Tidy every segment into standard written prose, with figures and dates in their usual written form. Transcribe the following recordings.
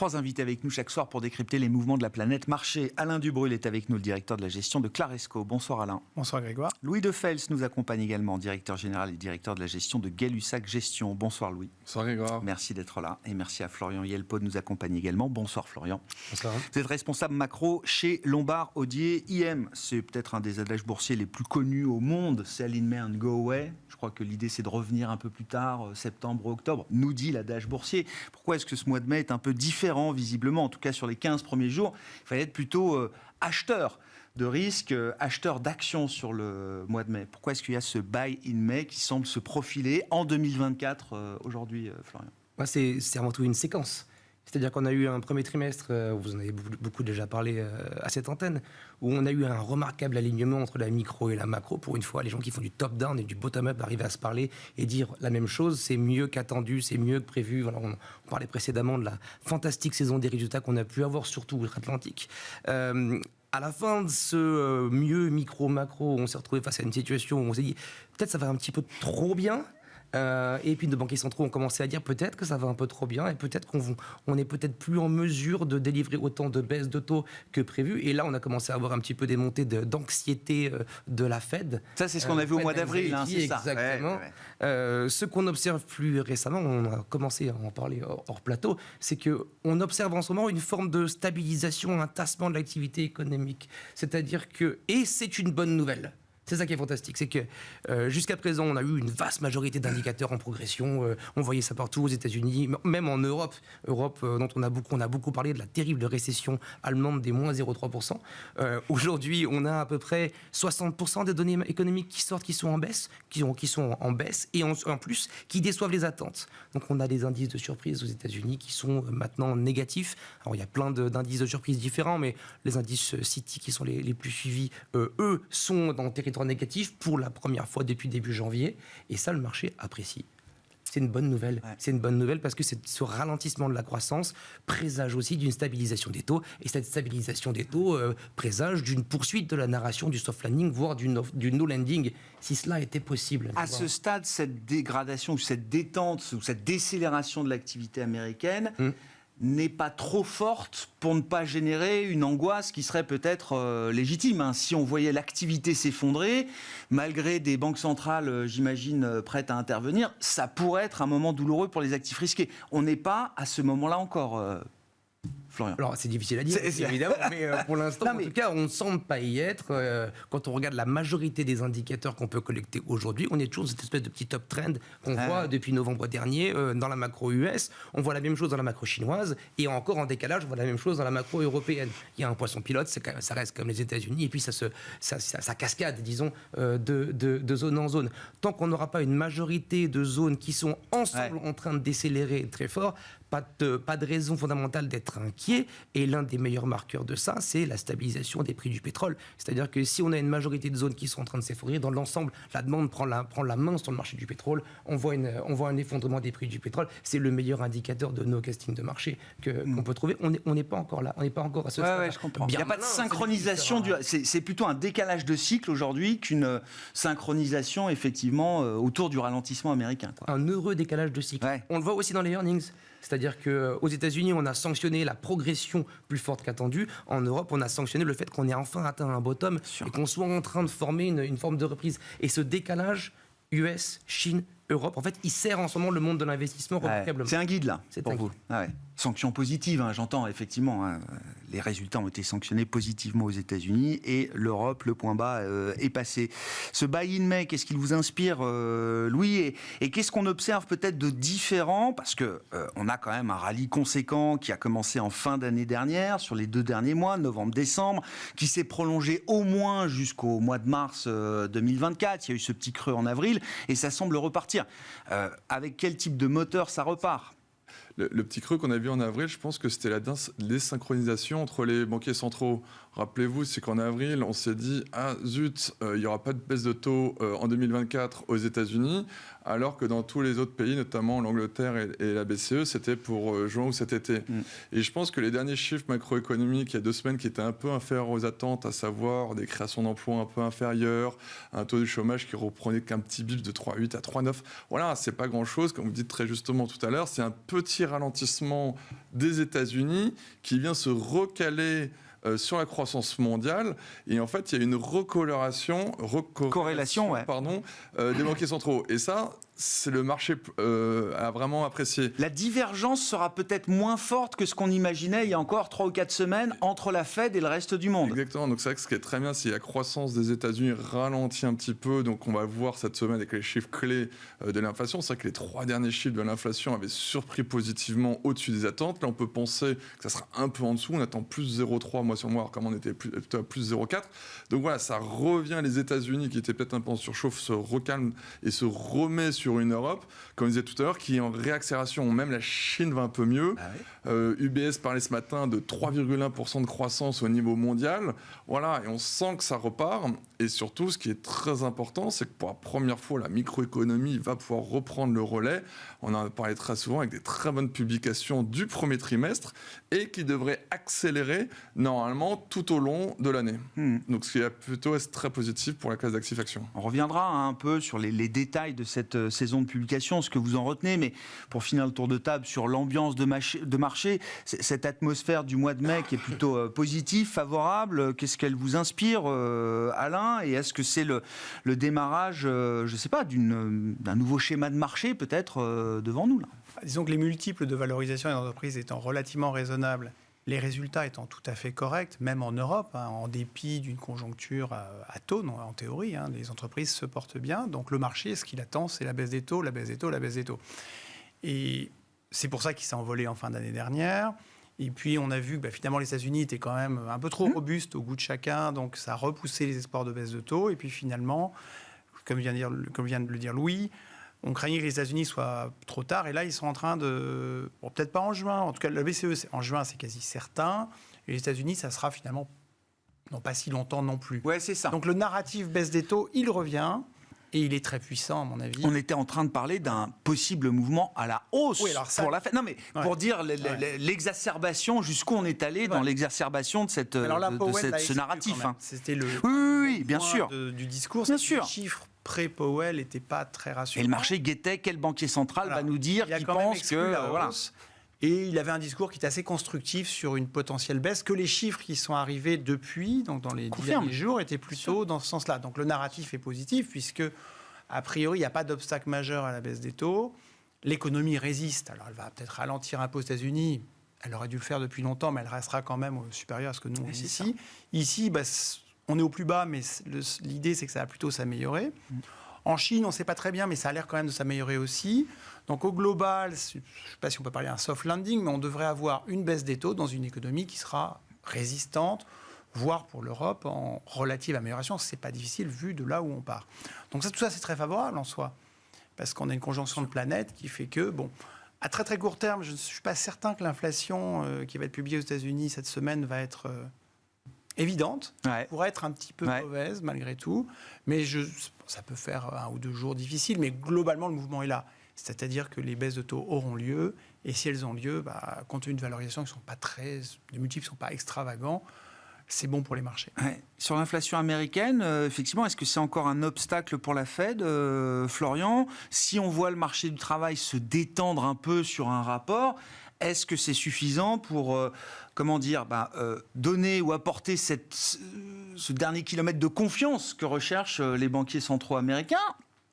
3 invités avec nous chaque soir pour décrypter les mouvements de la planète marché. Alain Dubrul est avec nous, le directeur de la gestion de Claresco. Bonsoir Alain. Bonsoir Grégoire. Louis Defels nous accompagne également, directeur général et directeur de la gestion de Gay-Lussac Gestion. Bonsoir Louis. Bonsoir Grégoire. Merci d'être là et merci à Florian Yelpo de nous accompagner également. Bonsoir Florian. Bonsoir. Vous êtes responsable macro chez Lombard Odier IM. C'est peut-être un des adages boursiers les plus connus au monde. Sell in May and go away. Je crois que l'idée c'est de revenir un peu plus tard, septembre ou octobre, nous dit l'adage boursier. Pourquoi est-ce que ce mois de mai est un peu différent visiblement, en tout cas sur les 15 premiers jours? Il fallait être plutôt acheteur de risques, acheteur d'actions sur le mois de mai. Pourquoi est-ce qu'il y a ce buy in May qui semble se profiler en 2024 aujourd'hui, Florian? C'est avant tout une séquence. C'est-à-dire qu'on a eu un premier trimestre, vous en avez beaucoup déjà parlé à cette antenne, où on a eu un remarquable alignement entre la micro et la macro. Pour une fois, les gens qui font du top-down et du bottom-up arrivent à se parler et dire la même chose. C'est mieux qu'attendu, c'est mieux que prévu. Voilà, on parlait précédemment de la fantastique saison des résultats qu'on a pu avoir, surtout outre-Atlantique. À la fin de ce mieux micro-macro, on s'est retrouvé face à une situation où on s'est dit peut-être ça va un petit peu trop bien. Et puis nos banquiers centraux ont commencé à dire peut-être que ça va un peu trop bien et peut-être qu'on est peut-être plus en mesure de délivrer autant de baisses de taux que prévu. Et là, on a commencé à avoir un petit peu des montées d'anxiété de la Fed. Ça, c'est ce qu'on a vu au mois d'avril, c'est ça. Exactement. Ce qu'on observe plus récemment, on a commencé à en parler hors plateau, c'est qu'on observe en ce moment une forme de stabilisation, un tassement de l'activité économique. C'est-à-dire que, et c'est une bonne nouvelle. C'est ça qui est fantastique, c'est que jusqu'à présent, on a eu une vaste majorité d'indicateurs en progression. On voyait ça partout aux États-Unis, même en Europe. Dont on a beaucoup parlé de la terrible récession allemande des moins 0,3%. Aujourd'hui, on a à peu près 60% des données économiques qui sortent, qui sont en baisse, qui sont en baisse, et en plus, qui déçoivent les attentes. Donc on a des indices de surprise aux États-Unis qui sont maintenant négatifs. Alors il y a plein d'indices de surprise différents, mais les indices Citi qui sont les plus suivis, eux, sont dans le territoire négatif pour la première fois depuis début janvier, et ça le marché apprécie. C'est une bonne nouvelle. Ouais. C'est une bonne nouvelle parce que ce ralentissement de la croissance présage aussi d'une stabilisation des taux, et cette stabilisation des taux présage d'une poursuite de la narration du soft landing, voire du no landing, si cela était possible. À ce stade, cette dégradation ou cette détente ou cette décélération de l'activité américaine n'est pas trop forte pour ne pas générer une angoisse qui serait peut-être légitime. Si on voyait l'activité s'effondrer, malgré des banques centrales, j'imagine, prêtes à intervenir, ça pourrait être un moment douloureux pour les actifs risqués. On n'est pas à ce moment-là encore, Florian. Alors, c'est difficile à dire, évidemment, mais pour l'instant, en tout cas, on ne semble pas y être. Quand on regarde la majorité des indicateurs qu'on peut collecter aujourd'hui, on est toujours dans cette espèce de petit top trend qu'on voit depuis novembre dernier dans la macro US. On voit la même chose dans la macro chinoise, et encore en décalage, on voit la même chose dans la macro européenne. Il y a un poisson pilote, ça reste comme les États-Unis, et puis ça cascade, disons, de zone en zone. Tant qu'on n'aura pas une majorité de zones qui sont ensemble en train de décélérer très fort, pas de raison fondamentale d'être inquiet, et l'un des meilleurs marqueurs de ça, c'est la stabilisation des prix du pétrole. C'est-à-dire que si on a une majorité de zones qui sont en train de s'effondrer, dans l'ensemble, la demande prend la main sur le marché du pétrole, on voit un effondrement des prix du pétrole, c'est le meilleur indicateur de no casting de marché qu'on peut trouver. On n'est pas encore là, on n'est pas encore à ce stade. Ouais, je comprends. Il n'y a pas de synchronisation, c'est plutôt un décalage de cycle aujourd'hui qu'une synchronisation effectivement autour du ralentissement américain, quoi. Un heureux décalage de cycle. Ouais. On le voit aussi dans les earnings. C'est-à-dire qu'aux États-Unis, on a sanctionné la progression plus forte qu'attendue. En Europe, on a sanctionné le fait qu'on ait enfin atteint un bottom et qu'on soit en train de former une forme de reprise. Et ce décalage, US, Chine, Europe, en fait, il sert en ce moment le monde de l'investissement remarquablement. C'est un guide, là, pour vous. Sanctions positives, j'entends, effectivement. Les résultats ont été sanctionnés positivement aux États-Unis, et l'Europe, le point bas est passé. Ce buy in May, qu'est-ce qu'il vous inspire, Louis, et qu'est-ce qu'on observe peut-être de différent, parce que on a quand même un rallye conséquent qui a commencé en fin d'année dernière, sur les 2 derniers mois, novembre-décembre, qui s'est prolongé au moins jusqu'au mois de mars 2024. Il y a eu ce petit creux en avril, et ça semble repartir. Avec quel type de moteur ça repart ? Le petit creux qu'on a vu en avril, je pense que c'était la désynchronisation entre les banquiers centraux. Rappelez-vous, c'est qu'en avril, on s'est dit « Ah zut, il n'y aura pas de baisse de taux en 2024 aux États-Unis », alors que dans tous les autres pays, notamment l'Angleterre et la BCE, c'était pour juin ou cet été. Et je pense que les derniers chiffres macroéconomiques, il y a 2 semaines, qui étaient un peu inférieurs aux attentes, à savoir des créations d'emplois un peu inférieures, un taux de chômage qui reprenait qu'un petit bip de 3,8 à 3,9. Voilà, c'est pas grand-chose, comme vous dites très justement tout à l'heure, c'est un petit petit ralentissement des États-Unis qui vient se recaler sur la croissance mondiale. Et en fait, il y a une corrélation, ouais. Des banquiers centraux. Et ça, c'est le marché a vraiment apprécié. La divergence sera peut-être moins forte que ce qu'on imaginait il y a encore 3 ou 4 semaines entre la Fed et le reste du monde. Exactement. Donc c'est vrai que ce qui est très bien, c'est que la croissance des États-Unis ralentit un petit peu. Donc on va voir cette semaine avec les chiffres clés de l'inflation. C'est vrai que les 3 derniers chiffres de l'inflation avaient surpris positivement au-dessus des attentes. Là, on peut penser que ça sera un peu en dessous. On attend plus 0,3 mois sur mois, alors comme on était plutôt à plus 0,4. Donc voilà, ça revient. Les États-Unis, qui étaient peut-être un peu en surchauffe, se recalment et se remet sur une Europe, comme je disais tout à l'heure, qui est en réaccélération. Même la Chine va un peu mieux. Ah oui. UBS parlait ce matin de 3,1% de croissance au niveau mondial. Voilà, et on sent que ça repart. Et surtout, ce qui est très important, c'est que pour la première fois, la microéconomie va pouvoir reprendre le relais. On en a parlé très souvent avec des très bonnes publications du premier trimestre et qui devraient accélérer normalement tout au long de l'année. Donc, ce qui est plutôt très positif pour la classe d'actifs actions. On reviendra un peu sur les détails de cette saison de publication, ce que vous en retenez, mais pour finir le tour de table sur l'ambiance de marché, cette atmosphère du mois de mai qui est plutôt positive, favorable, qu'est-ce qu'elle vous inspire, Alain ? Et est-ce que c'est le démarrage, je ne sais pas, d'un nouveau schéma de marché peut-être devant nous là ? Disons que les multiples de valorisation des entreprises étant relativement raisonnables, les résultats étant tout à fait corrects, même en Europe, en dépit d'une conjoncture atone, en théorie, les entreprises se portent bien. Donc le marché, ce qu'il attend, c'est la baisse des taux, la baisse des taux, la baisse des taux. Et c'est pour ça qu'il s'est envolé en fin d'année dernière. Et puis on a vu que finalement les États-Unis étaient quand même un peu trop robustes au goût de chacun, donc ça a repoussé les espoirs de baisse de taux. Et puis finalement, comme vient de le dire Louis, on craignait que les États-Unis soient trop tard, et là, ils sont en train de... Bon, peut-être pas en juin, en tout cas, la BCE, en juin, c'est quasi certain, et les États-Unis, ça sera finalement, non pas si longtemps non plus. Ouais, c'est ça. Donc le narratif baisse des taux, il revient, et il est très puissant, à mon avis. On était en train de parler d'un possible mouvement à la hausse pour la Fed. Non, mais pour dire l'exacerbation, jusqu'où on est allé dans l'exacerbation de ce narratif. C'était le oui, bien sûr. Du discours. Bien sûr. Les chiffres pré-Powell n'étaient pas très rassurants. Et le marché guettait quel banquier central va nous dire qu'il pense que... Voilà. Et il avait un discours qui est assez constructif sur une potentielle baisse, que les chiffres qui sont arrivés depuis, donc dans les 10 derniers jours, étaient plutôt dans ce sens-là. Donc le narratif est positif, puisque, a priori, il n'y a pas d'obstacle majeur à la baisse des taux. L'économie résiste. Alors elle va peut-être ralentir un peu aux États-Unis. Elle aurait dû le faire depuis longtemps, mais elle restera quand même supérieure à ce que nous, on vit ici. Ici, on est au plus bas, mais l'idée, c'est que ça va plutôt s'améliorer. En Chine, on ne sait pas très bien, mais ça a l'air quand même de s'améliorer aussi. Donc au global, je ne sais pas si on peut parler d'un soft landing, mais on devrait avoir une baisse des taux dans une économie qui sera résistante, voire pour l'Europe en relative amélioration. Ce n'est pas difficile vu de là où on part. Donc tout ça, c'est très favorable en soi, parce qu'on a une conjonction de planètes qui fait que, à très très court terme, je ne suis pas certain que l'inflation qui va être publiée aux États-Unis cette semaine va être... évidente, pourrait être un petit peu mauvaise malgré tout, mais ça peut faire 1 ou 2 jours difficiles, mais globalement le mouvement est là. C'est-à-dire que les baisses de taux auront lieu, et si elles ont lieu, compte tenu de valorisations qui sont pas les multiples ne sont pas extravagants, c'est bon pour les marchés. Ouais. Sur l'inflation américaine, effectivement, est-ce que c'est encore un obstacle pour la Fed, Florian ? Si on voit le marché du travail se détendre un peu sur un rapport, est-ce que c'est suffisant pour, donner ou apporter ce dernier kilomètre de confiance que recherchent les banquiers centraux américains ?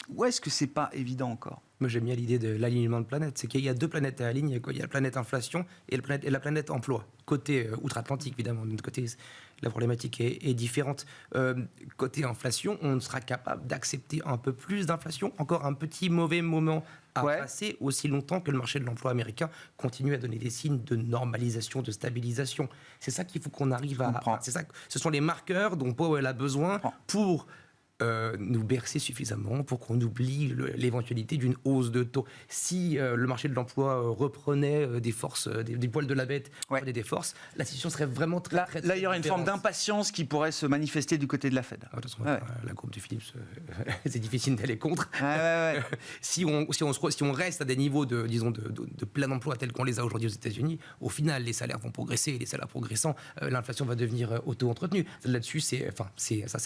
Ou est-ce que c'est pas évident encore ? Moi, j'aime bien l'idée de l'alignement de planètes. C'est qu'il y a 2 planètes à aligner. Il y a la planète inflation et la planète emploi. Côté outre-Atlantique, évidemment. De notre côté, la problématique est différente. Côté inflation, on sera capable d'accepter un peu plus d'inflation. Encore un petit mauvais moment à passer, aussi longtemps que le marché de l'emploi américain continue à donner des signes de normalisation, de stabilisation. C'est ça qu'il faut qu'on arrive à... Ce sont les marqueurs dont Powell a besoin pour... nous bercer suffisamment pour qu'on oublie l'éventualité d'une hausse de taux. Si le marché de l'emploi reprenait des forces, des poils de la bête, reprenait des forces, la situation serait vraiment très là, il y aurait une forme d'impatience qui pourrait se manifester du côté de la Fed. La courbe de Phillips, c'est difficile d'aller contre. Si on reste à des niveaux de plein emploi tels qu'on les a aujourd'hui aux États-Unis, au final, les salaires vont progresser, et les salaires progressant, l'inflation va devenir auto-entretenue. Là-dessus, c'est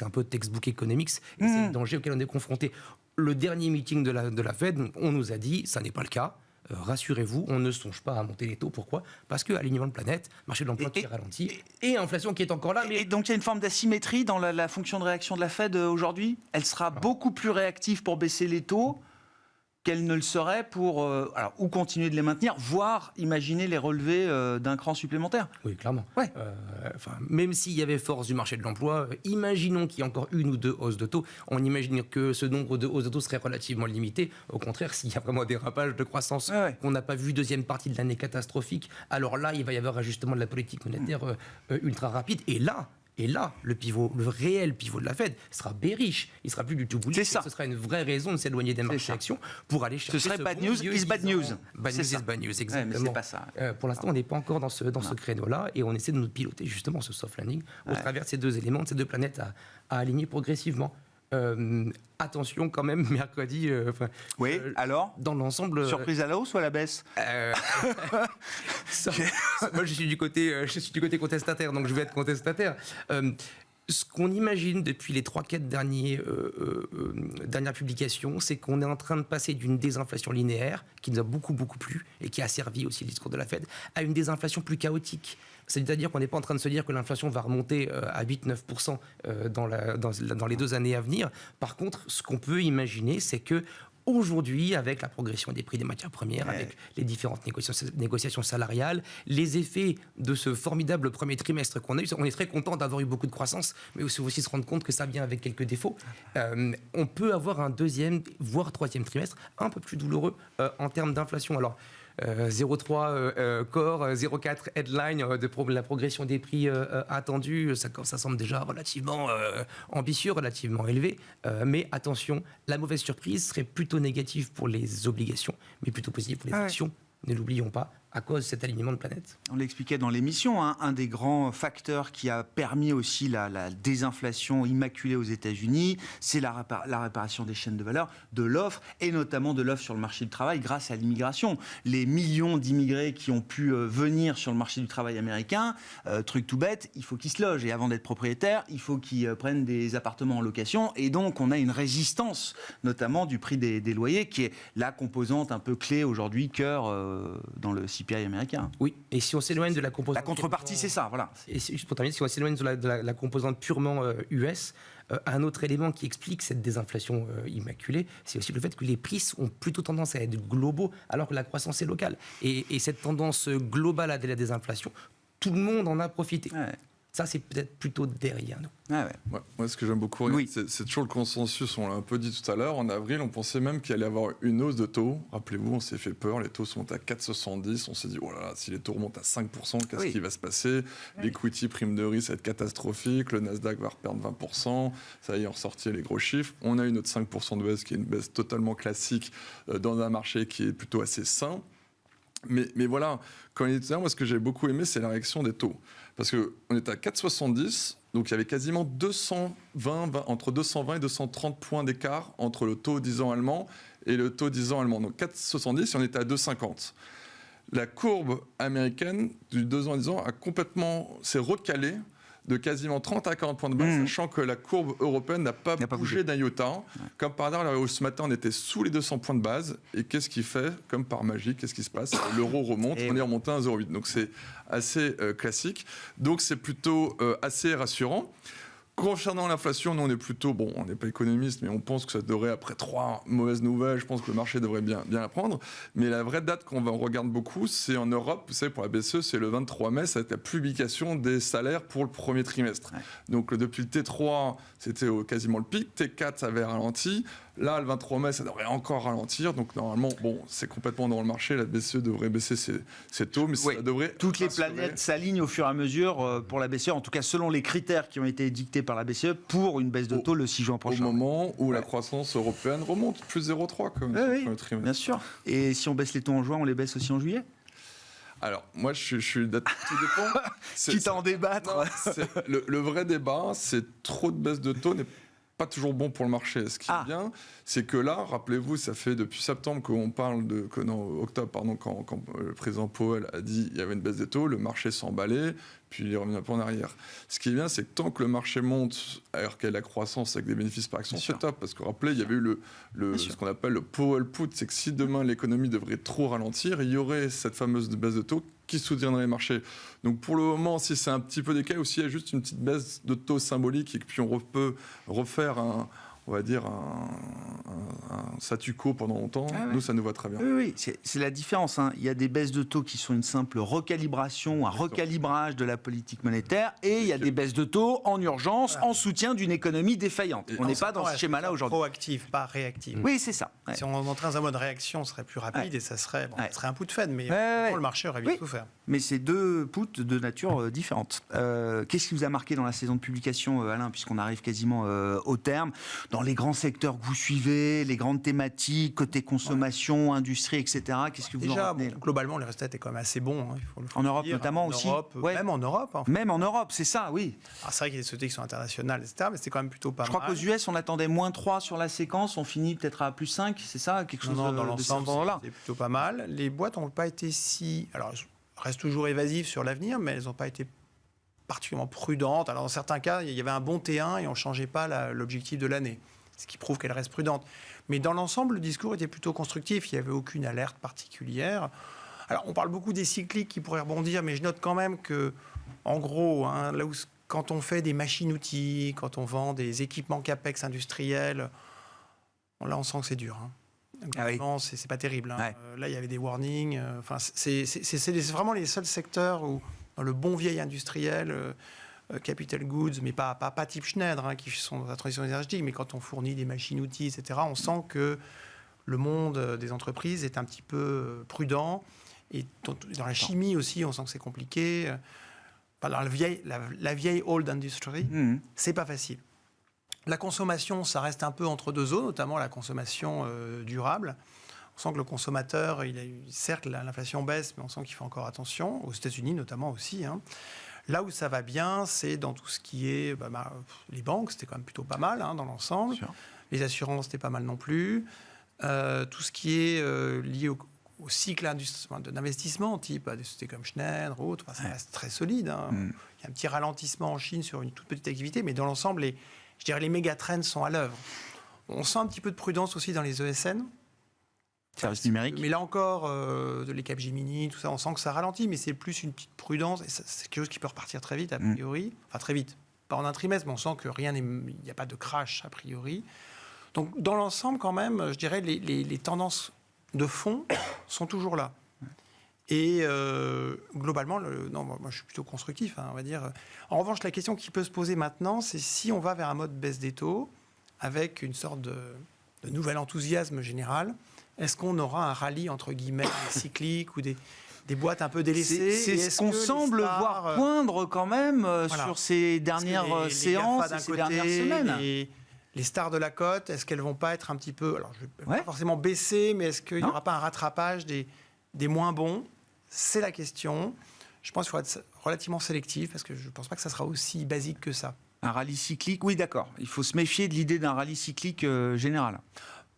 un peu textbook economics. Et c'est le danger auquel on est confronté. Le dernier meeting de la Fed, on nous a dit, ça n'est pas le cas. rassurez-vous, on ne songe pas à monter les taux. Pourquoi ? Parce que alignement de planète, marché de l'emploi qui ralentit, et inflation qui est encore là. Et donc il y a une forme d'asymétrie dans la fonction de réaction de la Fed aujourd'hui. Elle sera beaucoup plus réactive pour baisser les taux qu'elle ne le serait pour ou continuer de les maintenir, voire imaginer les relever d'un cran supplémentaire. Oui, clairement. Ouais. Même s'il y avait force du marché de l'emploi, imaginons qu'il y ait encore une ou deux hausses de taux. On imagine que ce nombre de hausses de taux serait relativement limité. Au contraire, s'il y a vraiment un dérapage de croissance qu'on n'a pas vu deuxième partie de l'année catastrophique, alors là, il va y avoir ajustement de la politique monétaire ultra rapide. Et là, le réel pivot de la Fed sera bearish. Il sera plus du tout bullish. Ce sera une vraie raison de s'éloigner des marchés actions pour aller chercher. Ce serait bad news is bad news. Bad news is bad news, exactement. Ouais, mais c'est pas ça. Pour l'instant, on n'est pas encore dans ce créneau-là et on essaie de nous piloter justement ce soft landing au travers de ces deux éléments, de ces deux planètes à aligner progressivement. Attention quand même, mercredi. Alors dans l'ensemble. Surprise à la hausse ou à la baisse Moi, je suis du côté contestataire, donc je vais être contestataire. Ce qu'on imagine depuis les 3-4 dernières publications, c'est qu'on est en train de passer d'une désinflation linéaire, qui nous a beaucoup plu, et qui a servi aussi le discours de la Fed, à une désinflation plus chaotique. C'est-à-dire qu'on n'est pas en train de se dire que l'inflation va remonter à 8-9% dans les 2 années à venir. Par contre, ce qu'on peut imaginer, c'est que aujourd'hui, avec la progression des prix des matières premières, avec les différentes négociations salariales, les effets de ce formidable premier trimestre qu'on a eu, on est très content d'avoir eu beaucoup de croissance, mais aussi se rendre compte que ça vient avec quelques défauts. On peut avoir un deuxième, voire troisième trimestre un peu plus douloureux en termes d'inflation. Alors, 0,3 core, 0,4 headline de la progression des prix attendus, ça semble déjà relativement ambitieux, relativement élevé. Mais attention, la mauvaise surprise serait plutôt négative pour les obligations, mais plutôt positive pour les actions. Ne l'oublions pas, à cause de cet alignement de planète. On l'expliquait dans l'émission, un des grands facteurs qui a permis aussi la désinflation immaculée aux États-Unis, c'est la réparation des chaînes de valeur, de l'offre, et notamment de l'offre sur le marché du travail grâce à l'immigration. Les millions d'immigrés qui ont pu venir sur le marché du travail américain, truc tout bête, il faut qu'ils se logent. Et avant d'être propriétaires, il faut qu'ils prennent des appartements en location. Et donc, on a une résistance, notamment du prix des loyers, qui est la composante un peu clé aujourd'hui, cœur dans le CPI américain. Oui, et si on s'éloigne de la composante... La contrepartie, c'est ça, voilà. Et pour terminer, si on s'éloigne de la composante purement US, un autre élément qui explique cette désinflation immaculée, c'est aussi le fait que les prix ont plutôt tendance à être globaux, alors que la croissance est locale. Et cette tendance globale à la désinflation, tout le monde en a profité. Ça, c'est peut-être plutôt derrière nous. Moi, ce que j'aime beaucoup, c'est toujours le consensus. On l'a un peu dit tout à l'heure. En avril, on pensait même qu'il allait y avoir une hausse de taux. Rappelez-vous, on s'est fait peur. Les taux sont à 4,70. On s'est dit, oh là là, si les taux remontent à 5%, qu'est-ce qui va se passer ? L'equity prime de risque va être catastrophique. Le Nasdaq va reperdre 20%. Ça y est, on ressortit les gros chiffres. On a une autre 5% de baisse qui est une baisse totalement classique dans un marché qui est plutôt assez sain. Mais voilà, quand il était là, moi, ce que j'ai beaucoup aimé, c'est la réaction des taux. Parce qu'on était à 4,70, donc il y avait quasiment entre 220 et 230 points d'écart entre le taux 10 ans allemand et le taux 10 ans allemand. Donc 4,70 et on était à 2,50. La courbe américaine du 2 ans à 10 ans s'est recalée de quasiment 30 à 40 points de base, sachant que la courbe européenne n'a pas bougé d'un iota. Comme par hasard, ce matin, on était sous les 200 points de base. Et qu'est-ce qui fait ? Comme par magie, qu'est-ce qui se passe ? L'euro remonte, on est remonté à 1,08. Donc c'est assez classique. Donc c'est plutôt assez rassurant. Concernant l'inflation, nous on est plutôt, on n'est pas économiste, mais on pense que ça devrait, après 3 mauvaises nouvelles, je pense que le marché devrait bien la prendre. Mais la vraie date qu'on regarde beaucoup, c'est en Europe, vous savez, pour la BCE, c'est le 23 mai, ça va être la publication des salaires pour le premier trimestre. Donc depuis le T3, c'était quasiment le pic, T4, ça avait ralenti. Là, le 23 mai, ça devrait encore ralentir. Donc, normalement, c'est complètement dans le marché. La BCE devrait baisser ses taux, mais ça devrait... Toutes les planètes s'alignent au fur et à mesure pour la BCE, en tout cas selon les critères qui ont été dictés par la BCE pour une baisse de taux le 6 juin prochain. Au moment où la croissance européenne remonte, plus 0,3 comme le trimestre. Bien sûr. Et si on baisse les taux en juin, on les baisse aussi en juillet ? Alors, moi, je suis... Tout dépend. Quitte à en débattre. Le vrai débat, c'est trop de baisse de taux n'est pas toujours bon pour le marché. Ce qui est bien, c'est que là, rappelez-vous, ça fait depuis septembre qu'on parle octobre, pardon, quand le président Powell a dit qu'il y avait une baisse des taux, le marché s'emballait, puis il est revenu un peu en arrière. Ce qui est bien, c'est que tant que le marché monte, alors qu'il y a la croissance avec des bénéfices par action, c'est top. Parce que rappelez, il y avait eu ce qu'on appelle le Powell Put, c'est que si demain l'économie devrait trop ralentir, il y aurait cette fameuse baisse de taux qui soutiendrait les marchés. Donc pour le moment, si c'est un petit peu décalé, ou s'il y a juste une petite baisse de taux symbolique et que puis on peut refaire un statu quo pendant longtemps, nous, ça nous va très bien. Oui, c'est la différence. Il y a des baisses de taux qui sont une simple recalibration, un recalibrage de la politique monétaire, et il y a des baisses de taux en urgence, en soutien d'une économie défaillante. On n'est pas dans ce schéma-là aujourd'hui. Proactif, pas réactif. Oui, c'est ça. Si on entrait dans un mode réaction, ce serait plus rapide et ça serait un put Fed, mais le marché aurait vite souffert. Mais c'est deux puts de nature différente. Qu'est-ce qui vous a marqué dans la saison de publication, Alain, puisqu'on arrive quasiment au terme? Dans les grands secteurs que vous suivez, les grandes thématiques, côté consommation, industrie, etc., qu'est-ce que vous en retenez? Globalement, les résultats étaient quand même assez bons. Il faut le en Europe dire, notamment aussi Même en Europe. En fait. Même en Europe, c'est ça, oui. Alors, c'est vrai qu'il y a des sociétés qui sont internationales, etc., mais c'était quand même plutôt pas mal. Je crois qu'aux US, on attendait -3 sur la séquence, on finit peut-être à +5, c'est ça? Quelque chose dans de l'ensemble, là. c'est plutôt pas mal. Les boîtes n'ont pas été si... Alors, elles restent toujours évasives sur l'avenir, mais elles n'ont pas été particulièrement prudentes. Alors, dans certains cas, il y avait un bon T1 et on ne changeait pas l'objectif de l'année, ce qui prouve qu'elle reste prudente. Mais dans l'ensemble, le discours était plutôt constructif. Il n'y avait aucune alerte particulière. Alors, on parle beaucoup des cycliques qui pourraient rebondir, mais je note quand même que, en gros, là où, quand on fait des machines-outils, quand on vend des équipements CAPEX industriels, là, on sent que c'est dur. C'est pas terrible. Là, il y avait des warnings. C'est vraiment les seuls secteurs où, dans le bon vieil industriel... capital goods, mais pas type Schneider, qui sont dans la transition énergétique, mais quand on fournit des machines-outils, etc., on sent que le monde des entreprises est un petit peu prudent. Et dans la chimie aussi, on sent que c'est compliqué. Dans la vieille old industry, c'est pas facile. La consommation, ça reste un peu entre deux zones, notamment la consommation durable. On sent que le consommateur, certes, l'inflation baisse, mais on sent qu'il fait encore attention, aux États-Unis notamment aussi. Là où ça va bien, c'est dans tout ce qui est... les banques, c'était quand même plutôt pas mal dans l'ensemble. Les assurances, c'était pas mal non plus. Tout ce qui est lié au cycle d'investissement, type des sociétés comme Schneider ou autres, ça reste très solide. Il y a un petit ralentissement en Chine sur une toute petite activité, mais dans l'ensemble, je dirais les méga-trends sont à l'œuvre. On sent un petit peu de prudence aussi dans les ESN. Service numérique. Mais là encore, les Capgemini, tout ça, on sent que ça ralentit, mais c'est plus une petite prudence. Et c'est quelque chose qui peut repartir très vite, a priori. Enfin, très vite. Pas en un trimestre, mais on sent que il n'y a pas de crash, a priori. Donc, dans l'ensemble, quand même, je dirais, les tendances de fond sont toujours là. Et globalement, moi, je suis plutôt constructif, on va dire. En revanche, la question qui peut se poser maintenant, c'est si on va vers un mode baisse des taux, avec une sorte de nouvel enthousiasme général, est-ce qu'on aura un rallye, entre guillemets, cyclique ou des boîtes un peu délaissées? C'est ce qu'on semble voir poindre quand même sur ces dernières séances, ces dernières semaines. Les stars de la cote, est-ce qu'elles ne vont pas être un petit peu... Alors, je ne vais pas forcément baisser, mais est-ce qu'il n'y aura pas un rattrapage des moins bons? C'est la question. Je pense qu'il faut être relativement sélectif, parce que je ne pense pas que ça sera aussi basique que ça. Un rallye cyclique, oui, d'accord. Il faut se méfier de l'idée d'un rallye cyclique général.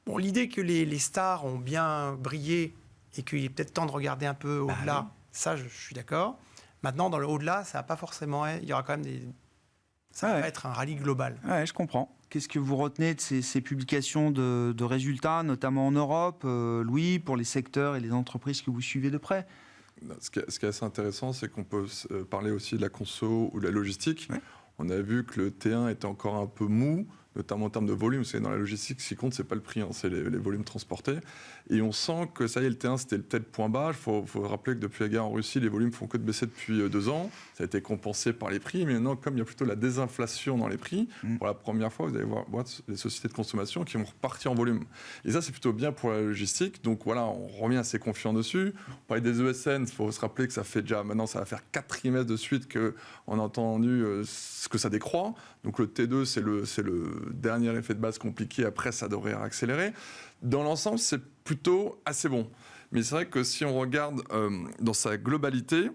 Bon, l'idée que les stars ont bien brillé et qu'il est peut-être temps de regarder un peu au-delà, ça, je suis d'accord. Maintenant, dans le au-delà, ça va pas forcément... Il y aura quand même ça va être un rallye global. Ouais, je comprends. Qu'est-ce que vous retenez de ces publications de résultats, notamment en Europe, Louis, pour les secteurs et les entreprises que vous suivez de près? Ce qui est assez intéressant, c'est qu'on peut parler aussi de la conso ou de la logistique. Ouais. On a vu que le T1 était encore un peu mou, notamment en termes de volume. C'est dans la logistique, ce qui compte, c'est pas le prix, c'est les volumes transportés. Et on sent que ça y est, le T1, c'était peut-être le point bas. Il faut rappeler que depuis la guerre en Russie, les volumes font que de baisser depuis 2 ans. Ça a été compensé par les prix. Mais maintenant, comme il y a plutôt la désinflation dans les prix, pour la première fois, vous allez voir les sociétés de consommation qui vont repartir en volume. Et ça, c'est plutôt bien pour la logistique. Donc voilà, on revient assez confiant dessus. On parlait des ESN, il faut se rappeler que ça fait déjà, maintenant, ça va faire 4 trimestres de suite qu'on a entendu que ça décroît. Donc le T2, c'est le dernier effet de base compliqué. Après, ça devrait accélérer. Dans l'ensemble, c'est plutôt assez bon. Mais c'est vrai que si on regarde dans sa globalité,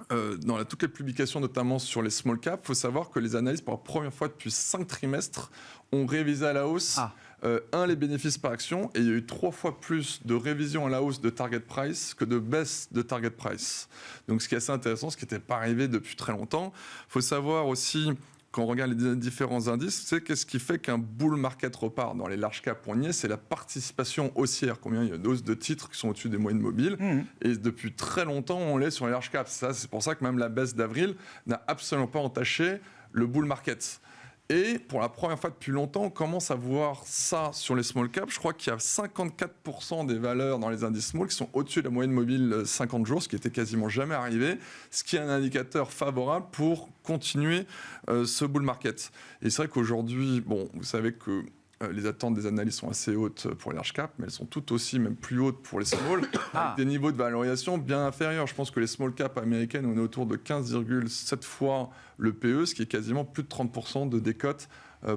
dans toutes les publications, notamment sur les small caps, il faut savoir que les analystes, pour la première fois depuis 5 trimestres, ont révisé à la hausse les bénéfices par action, et il y a eu 3 fois plus de révisions à la hausse de target price que de baisse de target price. Donc ce qui est assez intéressant, ce qui n'était pas arrivé depuis très longtemps. Il faut savoir aussi, quand on regarde les différents indices, c'est qu'est-ce qui fait qu'un bull market repart. Dans les large caps, on y est, c'est la participation haussière. Combien il y a de hausses de titres qui sont au-dessus des moyennes mobiles. Et depuis très longtemps, on l'est sur les large caps. Ça, c'est pour ça que même la baisse d'avril n'a absolument pas entaché le bull market. Et pour la première fois depuis longtemps, on commence à voir ça sur les small caps. Je crois qu'il y a 54% des valeurs dans les indices small qui sont au-dessus de la moyenne mobile 50 jours, ce qui était quasiment jamais arrivé, ce qui est un indicateur favorable pour continuer ce bull market. Et c'est vrai qu'aujourd'hui, bon, vous savez que les attentes des analystes sont assez hautes pour les large caps, mais elles sont tout aussi, même plus hautes pour les small, avec des niveaux de valorisation bien inférieurs. Je pense que les small caps américaines, on est autour de 15,7 fois le PE, ce qui est quasiment plus de 30% de décote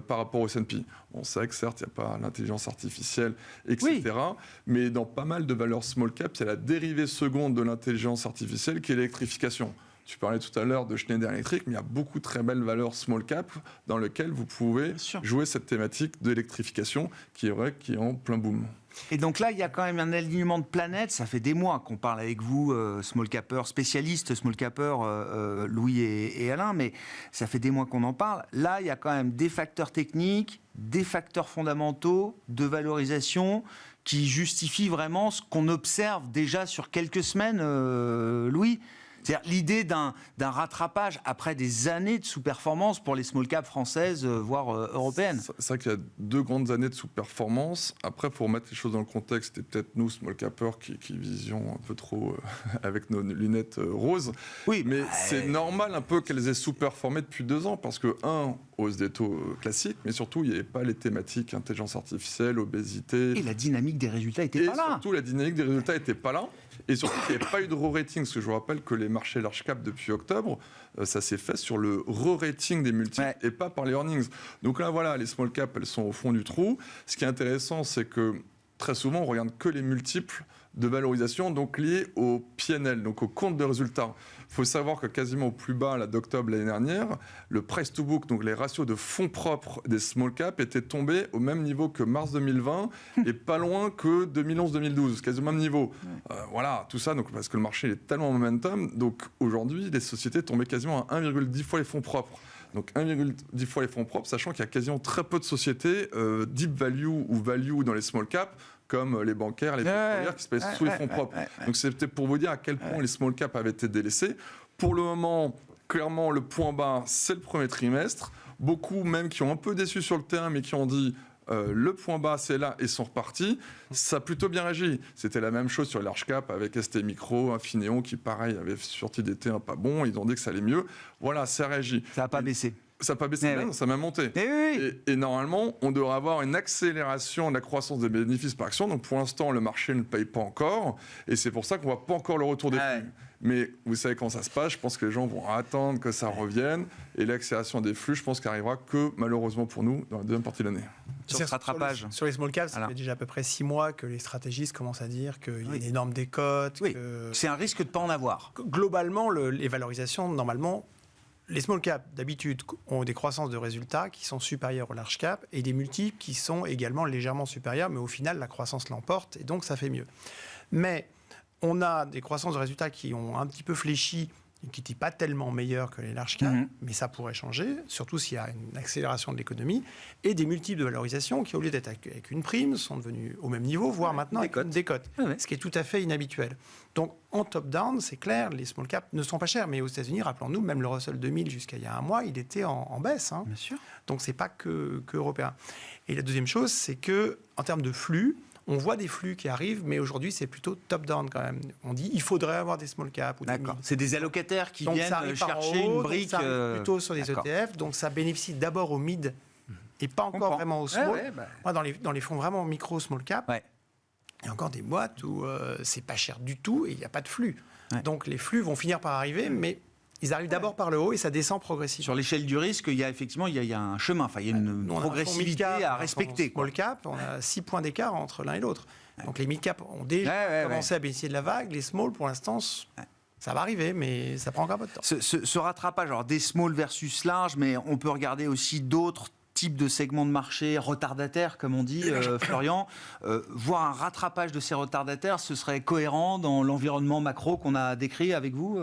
par rapport au S&P. On sait que certes, il n'y a pas l'intelligence artificielle, etc. Oui. Mais dans pas mal de valeurs small cap, il y a la dérivée seconde de l'intelligence artificielle qui est l'électrification. Tu parlais tout à l'heure de Schneider Electric, mais il y a beaucoup de très belles valeurs small cap dans lesquelles vous pouvez jouer cette thématique d'électrification qui est vrai, qui est en plein boom. Et donc là, il y a quand même un alignement de planètes. Ça fait des mois qu'on parle avec vous, small capper, spécialistes small capper, Louis et Alain, mais ça fait des mois qu'on en parle. Là, il y a quand même des facteurs techniques, des facteurs fondamentaux de valorisation qui justifient vraiment ce qu'on observe déjà sur quelques semaines, Louis. C'est-à-dire l'idée d'un rattrapage après des années de sous-performance pour les small caps françaises, voire européennes. C'est vrai qu'il y a 2 grandes années de sous-performance. Après, il faut remettre les choses dans le contexte. Et peut-être nous, small cappers, qui visions un peu trop avec nos lunettes roses. Oui, mais c'est normal un peu qu'elles aient sous-performé depuis 2 ans. Parce que, hausse des taux classiques, mais surtout, il n'y avait pas les thématiques intelligence artificielle, obésité. Et la dynamique des résultats n'était pas là. Et surtout, la dynamique des résultats n'était pas là. Et surtout, il n'y avait pas eu de re-rating. Parce que je vous rappelle que les marchés large cap depuis octobre, ça s'est fait sur le re-rating des multiples et pas par les earnings. Donc là, voilà, les small caps, elles sont au fond du trou. Ce qui est intéressant, c'est que très souvent, on regarde que les multiples de valorisation, donc liés au PNL, donc au compte de résultats. Il faut savoir que quasiment au plus bas, là, d'octobre l'année dernière, le price to book, donc les ratios de fonds propres des small caps, étaient tombés au même niveau que mars 2020 et pas loin que 2011-2012, quasiment au même niveau. Voilà, tout ça, donc, parce que le marché est tellement en momentum, donc aujourd'hui, les sociétés tombaient quasiment à 1,10 fois les fonds propres. Donc 1,10 fois les fonds propres, sachant qu'il y a quasiment très peu de sociétés deep value ou value dans les small caps, comme les bancaires, les pétrolières qui se pèsent sous les fonds propres. Donc c'était pour vous dire à quel point les small caps avaient été délaissés. Pour le moment, clairement, le point bas, c'est le premier trimestre. Beaucoup même qui ont un peu déçu sur le terrain, mais qui ont dit le point bas, c'est là, et sont repartis. Ça a plutôt bien réagi. C'était la même chose sur les large cap avec ST Micro, Infineon, qui pareil avait sorti des T1 pas bons. Ils ont dit que ça allait mieux. Voilà, ça réagit. Ça n'a pas baissé. Ça n'a pas baissé, ça m'a monté. Et normalement, on devrait avoir une accélération de la croissance des bénéfices par action. Donc pour l'instant, le marché ne paye pas encore. Et c'est pour ça qu'on ne voit pas encore le retour des flux. Mais vous savez comment ça se passe. Je pense que les gens vont attendre que ça revienne. Et l'accélération des flux, je pense qu'elle n'arrivera que, malheureusement pour nous, dans la deuxième partie de l'année. Sur ce rattrapage. Sur les small caps, ça fait déjà à peu près 6 mois que les stratégistes commencent à dire qu'il y a une énorme décote. C'est un risque de ne pas en avoir. Globalement, les valorisations, normalement, les small caps, d'habitude, ont des croissances de résultats qui sont supérieures aux large caps et des multiples qui sont également légèrement supérieurs, mais au final, la croissance l'emporte et donc ça fait mieux. Mais on a des croissances de résultats qui ont un petit peu fléchi et qui n'étaient pas tellement meilleures que les large caps, mais ça pourrait changer, surtout s'il y a une accélération de l'économie, et des multiples de valorisation qui, au lieu d'être avec une prime, sont devenus au même niveau, voire maintenant avec une décote, ce qui est tout à fait inhabituel. Donc, en top-down, c'est clair, les small caps ne sont pas chers, mais aux États-Unis, rappelons-nous, même le Russell 2000, jusqu'à il y a un mois, il était en baisse. Bien sûr. Donc, ce n'est pas que européen. Et la deuxième chose, c'est qu'en termes de flux, on voit des flux qui arrivent, mais aujourd'hui, c'est plutôt top-down quand même. On dit il faudrait avoir des small caps. D'accord. C'est des allocataires qui viennent chercher une brique. Ça arrive plutôt sur des ETF. Donc, ça bénéficie d'abord au mid et pas encore vraiment au small. Moi, dans les fonds vraiment micro-small cap, il y a encore des boîtes où c'est pas cher du tout et il n'y a pas de flux. Donc, les flux vont finir par arriver, mais ils arrivent d'abord par le haut et ça descend progressivement. Sur l'échelle du risque, il y a effectivement il y a un chemin, il y a une progressivité à respecter. Small cap, on a 6 points d'écart entre l'un et l'autre. Donc les mid cap ont déjà commencé à bénéficier de la vague. Les small, pour l'instant, Ça va arriver, mais ça prend encore un peu de temps. Ce rattrapage, alors des small versus large, mais on peut regarder aussi d'autres types de segments de marché retardataires, comme on dit, Florian. Voir un rattrapage de ces retardataires, ce serait cohérent dans l'environnement macro qu'on a décrit avec vous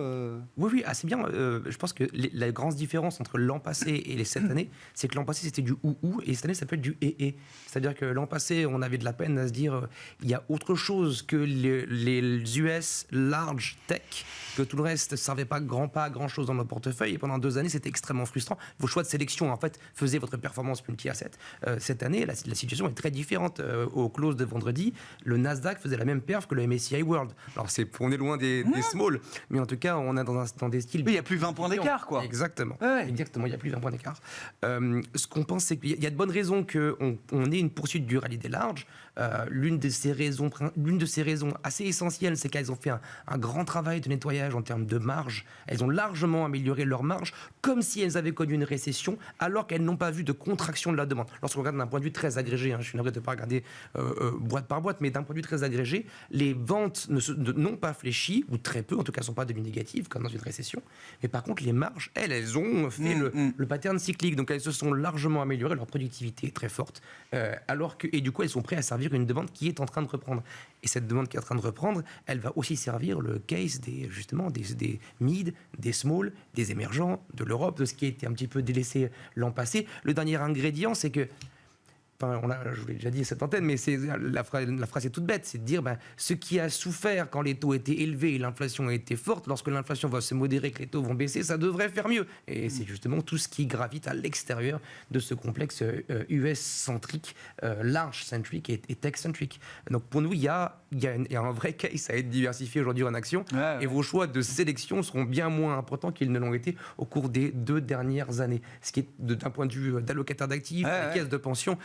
Oui, assez bien. Je pense que la grande différence entre l'an passé et cette année, c'est que l'an passé, c'était du ou, et cette année, ça peut être du et. C'est-à-dire que l'an passé, on avait de la peine à se dire il y a autre chose que les US large tech, que tout le reste ne servait pas grand-chose dans notre portefeuille. Et pendant 2 années, c'était extrêmement frustrant. Vos choix de sélection, en fait, faisaient votre performance multi-asset. Cette année, la situation est très différente. Au close de vendredi, le Nasdaq faisait la même perf que le MSCI World. Alors, on est loin des small, mais en tout cas, on est dans des styles... Oui, il y a plus 20 points d'écart, quoi. Exactement. Ouais. Exactement, il y a plus 20 points d'écart. Ce qu'on pense, c'est qu'il y a de bonnes raisons qu'on ait une poursuite du rallye des larges. L'une de ces raisons assez essentielles, c'est qu'elles ont fait un grand travail de nettoyage en termes de marge. Elles ont largement amélioré leur marge, comme si elles avaient connu une récession, alors qu'elles n'ont pas vu de contraction de la demande. Lorsqu'on regarde d'un point de vue très agrégé, je suis navré de ne pas regarder boîte par boîte, mais d'un point de vue très agrégé, les ventes n'ont pas fléchi, ou très peu, en tout cas, ne sont pas devenues négatives, comme dans une récession. Mais par contre, les marges, elles ont fait le pattern cyclique. Donc, elles se sont largement améliorées, leur productivité est très forte, et du coup, elles sont prêtes à servir une demande qui est en train de reprendre. Et cette demande qui est en train de reprendre, elle va aussi servir le case des mid, des small, des émergents, de l'Europe, de ce qui a été un petit peu délaissé l'an passé. Le dernier ingrédient, c'est que, je vous l'ai déjà dit à cette antenne, mais la phrase est toute bête, c'est de dire ce qui a souffert quand les taux étaient élevés et l'inflation a été forte, lorsque l'inflation va se modérer, que les taux vont baisser, ça devrait faire mieux. Et c'est justement tout ce qui gravite à l'extérieur de ce complexe US-centrique, large-centrique et tech-centrique. Donc pour nous, il y a un vrai case à être diversifié aujourd'hui en action, et vos choix de sélection seront bien moins importants qu'ils ne l'ont été au cours des 2 dernières années. Ce qui est, d'un point de vue d'allocataire d'actifs, caisse de pension,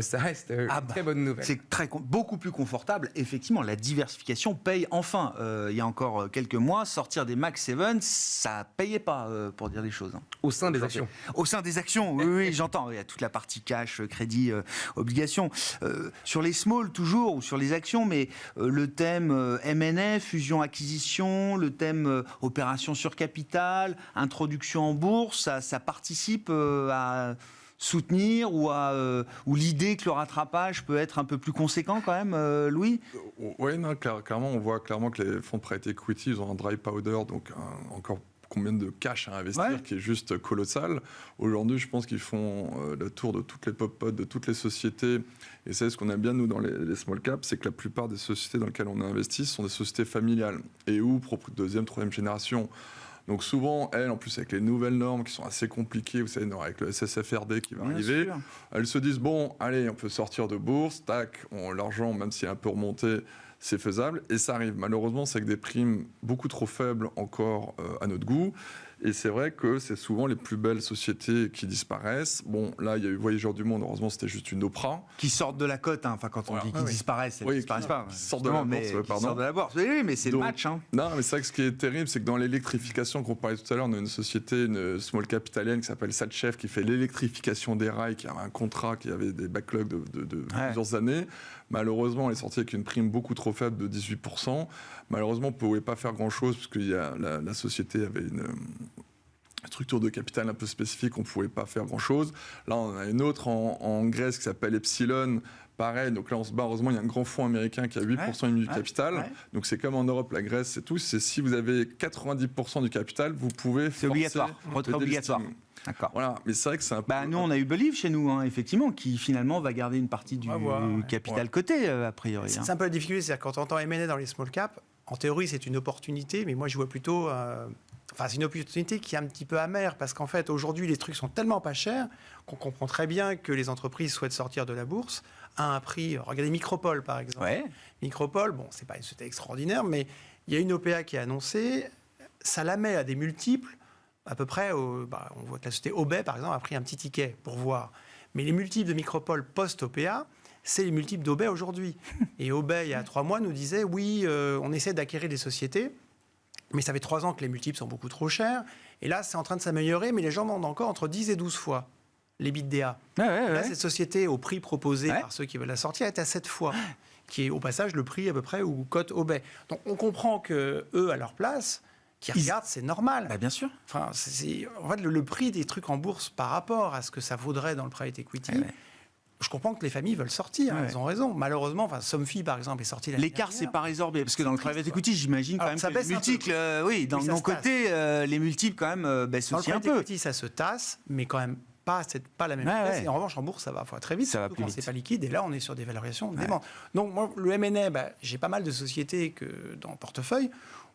ça reste une très bonne nouvelle. C'est beaucoup plus confortable. Effectivement, la diversification paye enfin. Il y a encore quelques mois, sortir des Max 7, ça ne payait pas, pour dire les choses. Au sein des actions. Au sein des actions, oui, j'entends. Il y a toute la partie cash, crédit, obligation. Sur les small, toujours, ou sur les actions, mais le thème M&A, fusion-acquisition, le thème opération sur capital, introduction en bourse, ça participe à soutenir ou l'idée que le rattrapage peut être un peu plus conséquent quand même, Louis ? Oui, clairement, on voit clairement que les fonds de private equity, ils ont un dry powder, donc encore combien de cash à investir qui est juste colossal. Aujourd'hui, je pense qu'ils font le tour de toutes les pop-pods, de toutes les sociétés. Et c'est ce qu'on aime bien, nous, dans les small caps, c'est que la plupart des sociétés dans lesquelles on investit sont des sociétés familiales et ou propres de 2e, 3e génération. Donc souvent, elles, en plus avec les nouvelles normes qui sont assez compliquées, vous savez, avec le SFRD qui va arriver, elles se disent, bon, allez, on peut sortir de bourse, tac, l'argent, même s'il est un peu remonté, c'est faisable. Et ça arrive. Malheureusement, c'est avec des primes beaucoup trop faibles encore à notre goût. Et c'est vrai que c'est souvent les plus belles sociétés qui disparaissent. Bon, là, il y a eu Voyageurs du Monde, heureusement, c'était juste une OPRA. Qui sortent de la cote, enfin, quand on dit qu'ils disparaissent, elles ne disparaissent pas. Qui sortent de la bourse, pardon. Sortent de la bourse. Oui, mais c'est le match. Non, mais c'est vrai que ce qui est terrible, c'est que dans l'électrification qu'on parlait tout à l'heure, on a une société, une small cap italienne qui s'appelle Satchef, qui fait l'électrification des rails, qui avait un contrat, qui avait des backlogs de plusieurs années. Malheureusement, elle est sortie avec une prime beaucoup trop faible de 18%. Malheureusement, on ne pouvait pas faire grand-chose, parce que la société avait une structure de capital un peu spécifique, on ne pouvait pas faire grand-chose. Là, on a une autre en Grèce qui s'appelle Epsilon. Pareil, donc là, on se bat. Heureusement, il y a un grand fonds américain qui a 8% du capital. Donc, c'est comme en Europe, la Grèce, c'est tout. C'est si vous avez 90% du capital, vous pouvez c'est obligatoire, retrait obligatoire. D'accord. Voilà, mais c'est vrai que c'est un peu... nous, on a eu Believe chez nous, effectivement, qui finalement va garder une partie du capital coté, a priori. C'est un peu la difficulté, c'est-à-dire quand on entend M&A dans les small caps, en théorie, c'est une opportunité, mais moi, je vois plutôt... c'est une opportunité qui est un petit peu amère, parce qu'en fait, aujourd'hui, les trucs sont tellement pas chers qu'on comprend très bien que les entreprises souhaitent sortir de la bourse à un prix... Regardez Micropole, par exemple. Micropole, bon, c'est pas une société extraordinaire, mais il y a une OPA qui est annoncée, ça la met à des multiples, à peu près... on voit que la société Obey, par exemple, a pris un petit ticket pour voir. Mais les multiples de Micropole post-OPA, c'est les multiples d'Obey aujourd'hui. Et Obey, il y a 3 mois, nous disait, oui, on essaie d'acquérir des sociétés, mais ça fait 3 ans que les multiples sont beaucoup trop chers. Et là, c'est en train de s'améliorer, mais les gens vendent encore entre 10 et 12 fois l'EBITDA. Là, cette société, au prix proposé par ceux qui veulent la sortir, est à 7 fois, qui est au passage le prix à peu près où cote Obey. Donc on comprend qu'eux, à leur place, qui regardent, c'est normal. Bah, bien sûr. Enfin, en fait, le prix des trucs en bourse par rapport à ce que ça vaudrait dans le private equity, je comprends que les familles veulent sortir, elles ont raison. Malheureusement, Somfy, par exemple, est sorti l'année L'écart, dernière. c'est pas résorbé, parce que dans le private equity, j'imagine quand Alors, même ça que baisse les un peu. multiples, dans ça mon se côté, les multiples quand même baissent Dans le aussi un private peu. equity, ça se tasse, mais quand même pas la même vitesse. Et en revanche, en bourse, ça va très vite, Ça va surtout plus quand vite. c'est pas liquide. Et là, on est sur des valorisations démentes. Donc, moi, le M&A, j'ai pas mal de sociétés dans le portefeuille.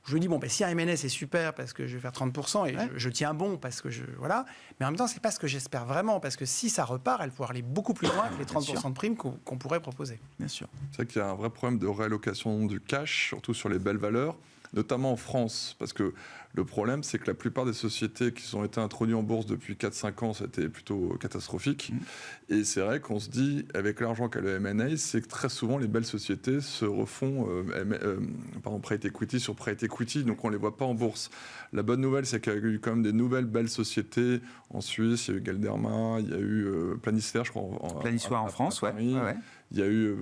Je me dis, si un M&A, c'est super parce que je vais faire 30% et je tiens bon parce que voilà. Mais en même temps, c'est pas ce que j'espère vraiment parce que si ça repart, elle pourra aller beaucoup plus loin que les 30% de primes qu'on pourrait proposer. Bien sûr. C'est vrai qu'il y a un vrai problème de réallocation du cash, surtout sur les belles valeurs, notamment en France, parce que le problème, c'est que la plupart des sociétés qui ont été introduites en bourse depuis 4-5 ans, c'était plutôt catastrophique. Et c'est vrai qu'on se dit, avec l'argent qu'a le M&A, c'est que très souvent, les belles sociétés se refont private equity sur private equity, donc on ne les voit pas en bourse. La bonne nouvelle, c'est qu'il y a eu quand même des nouvelles belles sociétés en Suisse. Il y a eu Galderma, il y a eu Planisphère, je crois. Planisphère en France, Paris. ouais. Il y a eu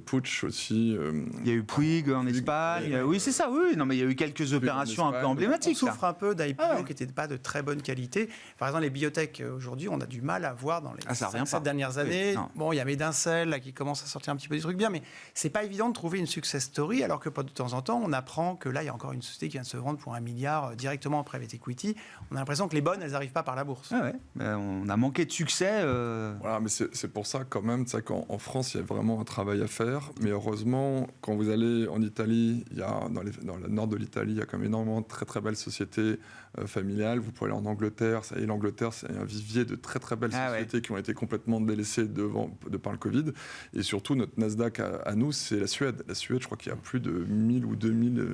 Puig aussi. Il y a eu Puig en Espagne. Oui, c'est ça, oui. Non, mais il y a eu quelques opérations un peu emblématiques. On souffre un peu d'IPO qui n'étaient pas de très bonne qualité. Par exemple, les biotech, aujourd'hui, on a du mal à voir dans les 5-7 dernières années. Bon, il y a Medincell là, qui commence à sortir un petit peu des trucs bien, mais c'est pas évident de trouver une success story, alors que de temps en temps, on apprend que là, il y a encore une société qui vient de se vendre pour 1 milliard directement en private equity. On a l'impression que les bonnes, elles n'arrivent pas par la bourse. On a manqué de succe. Voilà, mais c'est pour ça quand même, qu'en France, il y a vraiment un travail à faire. Mais heureusement, quand vous allez en Italie, il y a, dans le nord de l'Italie, il y a quand même énormément de très très belles sociétés familiales. Vous pouvez aller en Angleterre. Ça y est, l'Angleterre, c'est un vivier de très très belles sociétés qui ont été complètement délaissées de par le Covid. Et surtout, notre Nasdaq à nous, c'est la Suède. La Suède, je crois qu'il y a plus de 1000 ou 2000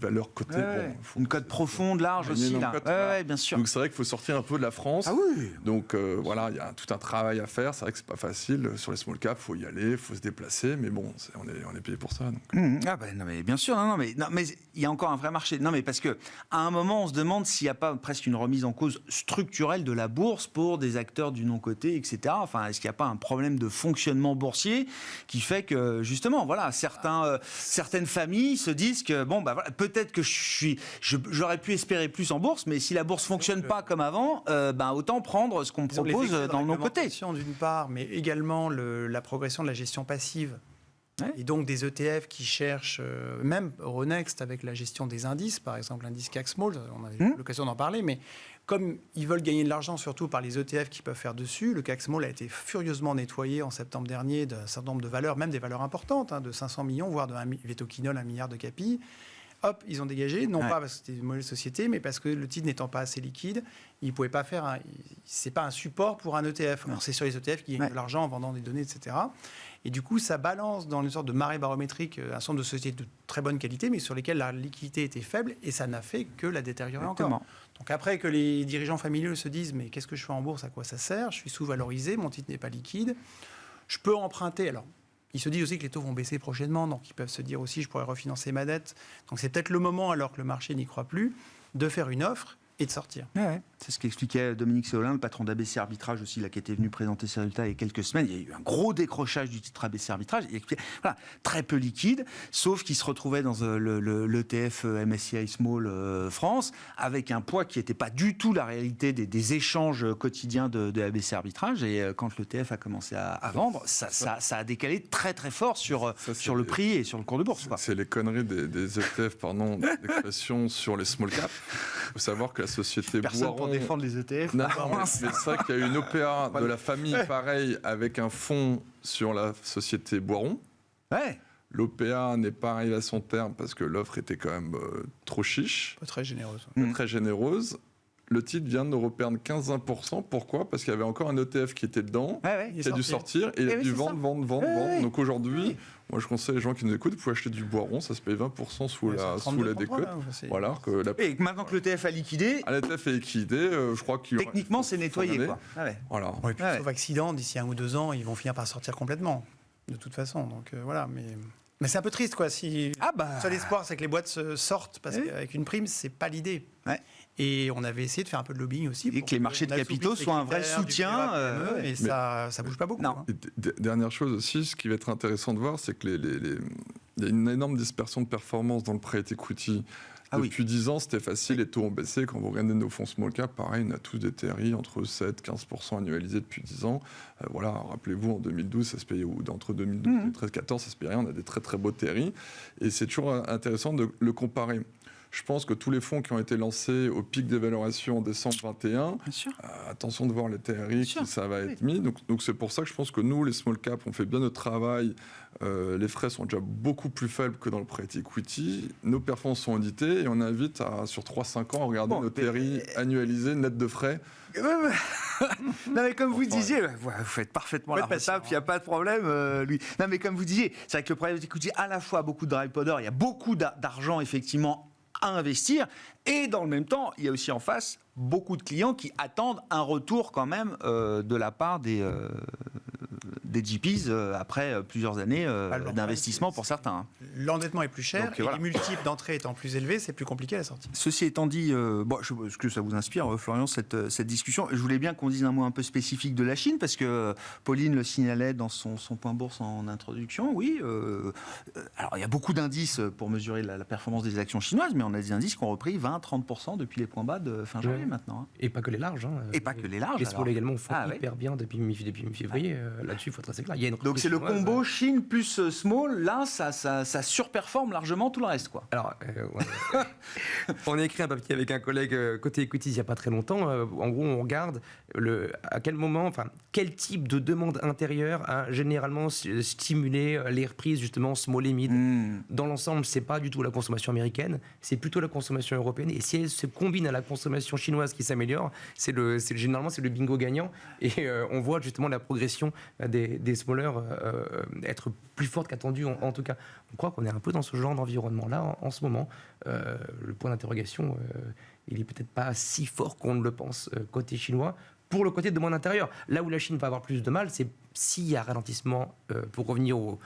valeurs cotées. Une cote profonde, large aussi. Là. Bien sûr. Donc c'est vrai qu'il faut sortir un peu de la France. Ah oui. Donc voilà, il y a tout un travail à faire. C'est vrai que c'est pas facile. Sur les small caps, il faut y aller, il faut se déplacer. Mais bon, on est payé pour ça. Donc. Non, mais bien sûr. Non, mais il y a encore un vrai marché. Non, mais parce que à un moment, on se demande s'il n'y a pas presque une remise en cause structurelle de la bourse pour des acteurs du non-coté, etc. Enfin, est-ce qu'il n'y a pas un problème de fonctionnement boursier qui fait que justement, voilà, certaines familles se disent que peut-être que j'aurais pu espérer plus en bourse, mais si la bourse fonctionne pas comme avant, autant prendre ce qu'on me propose dans le non-coté. D'une part, mais également la progression de la gestion passive. Et donc des ETF qui cherchent, même Euronext avec la gestion des indices, par exemple l'indice CAC Small, on avait eu l'occasion d'en parler, mais comme ils veulent gagner de l'argent surtout par les ETF qu'ils peuvent faire dessus, le CAC Small a été furieusement nettoyé en septembre dernier d'un certain nombre de valeurs, même des valeurs importantes, de 500 millions, voire de Vetoquinol, 1 milliard de capi. Hop, ils ont dégagé, non pas parce que c'était une mauvaise société, mais parce que le titre n'étant pas assez liquide, ils ne pouvaient pas faire c'est pas un support pour un ETF. Alors, c'est sur les ETF qui gagnent de l'argent en vendant des données, etc. Et du coup, ça balance dans une sorte de marée barométrique un certain nombre de sociétés de très bonne qualité, mais sur lesquelles la liquidité était faible, et ça n'a fait que la détériorer encore. Donc après que les dirigeants familiaux se disent, mais qu'est-ce que je fais en bourse, à quoi ça sert? Je suis sous-valorisé, mon titre n'est pas liquide, je peux emprunter. Alors, ils se disent aussi que les taux vont baisser prochainement, donc ils peuvent se dire aussi, je pourrais refinancer ma dette. Donc c'est peut-être le moment, alors que le marché n'y croit plus, de faire une offre et de sortir. C'est ce qu'expliquait Dominique Séolin, le patron d'ABC Arbitrage aussi, là, qui était venu présenter ses résultats il y a quelques semaines. Il y a eu un gros décrochage du titre ABC Arbitrage. Il expliquait, très peu liquide, sauf qu'il se retrouvait dans l'ETF MSCI Small France, avec un poids qui n'était pas du tout la réalité des échanges quotidiens de ABC Arbitrage. Et quand l'ETF a commencé à vendre, ça a décalé très très fort sur le prix et sur le cours de bourse. C'est les conneries des ETF, pardon, d'expression sur les small caps. Il faut savoir que la société Personne pour défendre les ETF. Non, mais c'est ça qu'il y a eu une OPA de la famille, pareil, avec un fonds sur la société Boiron. L'OPA n'est pas arrivé à son terme parce que l'offre était quand même trop chiche. Pas très généreuse. Très généreuse. Le titre vient de reperdre 15-20%. Pourquoi? Parce qu'il y avait encore un ETF qui était dedans, qui a dû sortir, et il a dû vendre. Donc aujourd'hui, moi je conseille les gens qui nous écoutent, vous pouvez acheter du Boiron, ça se paye 20% sous la décote. Voilà, et maintenant que l'ETF a liquidé... L'ETF est liquidé, je crois qu'il... Techniquement, c'est nettoyé, quoi. Voilà. Et puis, sauf accident, d'ici 1 ou 2 ans, ils vont finir par sortir complètement, de toute façon. Donc voilà, mais c'est un peu triste, quoi. Le seul espoir, c'est que les boîtes sortent, parce qu'avec une prime, c'est pas l'idée. Et on avait essayé de faire un peu de lobbying aussi. Et que les marchés de capitaux soient un vrai soutien. Et ça bouge pas beaucoup. Dernière chose aussi, ce qui va être intéressant de voir, c'est que il y a une énorme dispersion de performance dans le private equity. Depuis 10 ans, c'était facile, les taux ont baissé. Quand vous regardez nos fonds small cap, pareil, on a tous des TRI entre 7 et 15% annualisés depuis 10 ans. Voilà, rappelez-vous, en 2012, ça se payait, ou entre 2012 et 2013-2014, ça se payait rien, on a des très très beaux TRI. Et c'est toujours intéressant de le comparer. Je pense que tous les fonds qui ont été lancés au pic des valorations en décembre 2021, attention de voir les TRI qui ça va être mis. Donc c'est pour ça que je pense que nous, les small caps, on fait bien notre travail. Les frais sont déjà beaucoup plus faibles que dans le private equity. Nos performances sont auditées et on invite sur 3-5 ans à regarder nos TRI annualisés net de frais. Non mais comme vous disiez, vous faites parfaitement la recette, il n'y a pas de problème, lui. Non mais comme vous disiez, c'est vrai que le private equity à la fois beaucoup de dry powder, il y a beaucoup d'argent effectivement à investir, et dans le même temps, il y a aussi en face beaucoup de clients qui attendent un retour quand même de la part des GPs après plusieurs années d'investissement pour certains. L'endettement est plus cher. Donc, et les multiples d'entrée étant plus élevés, c'est plus compliqué à la sortie. Ceci étant dit, est-ce que ça vous inspire, Florian, cette discussion? Je voulais bien qu'on dise un mot un peu spécifique de la Chine, parce que Pauline le signalait dans son point bourse en introduction. Oui, alors il y a beaucoup d'indices pour mesurer la performance des actions chinoises, mais on a des indices qui ont repris 20-30% depuis les points bas de fin janvier maintenant. Et pas que les larges. Et pas que les larges. Les small également font hyper bien depuis mi-février. Là-dessus, il faut être assez clair. Donc c'est le combo Chine plus small. Là, ça surperforme largement tout le reste, quoi. Alors, on a écrit un papier avec un collègue côté equities il n'y a pas très longtemps. En gros, on regarde à quel moment, quel type de demande intérieure a généralement stimulé les reprises justement small et mid. Dans l'ensemble, c'est pas du tout la consommation américaine, c'est plutôt la consommation européenne. Et si elle se combine à la consommation chinoise qui s'améliore, généralement c'est le bingo gagnant. Et on voit justement la progression des smallers être plus forte qu'attendue en tout cas. On croit qu'on est un peu dans ce genre d'environnement-là en ce moment. Le point d'interrogation, il est peut-être pas si fort qu'on ne le pense côté chinois. Pour le côté de demande intérieure, là où la Chine va avoir plus de mal, c'est s'il y a ralentissement, pour revenir aux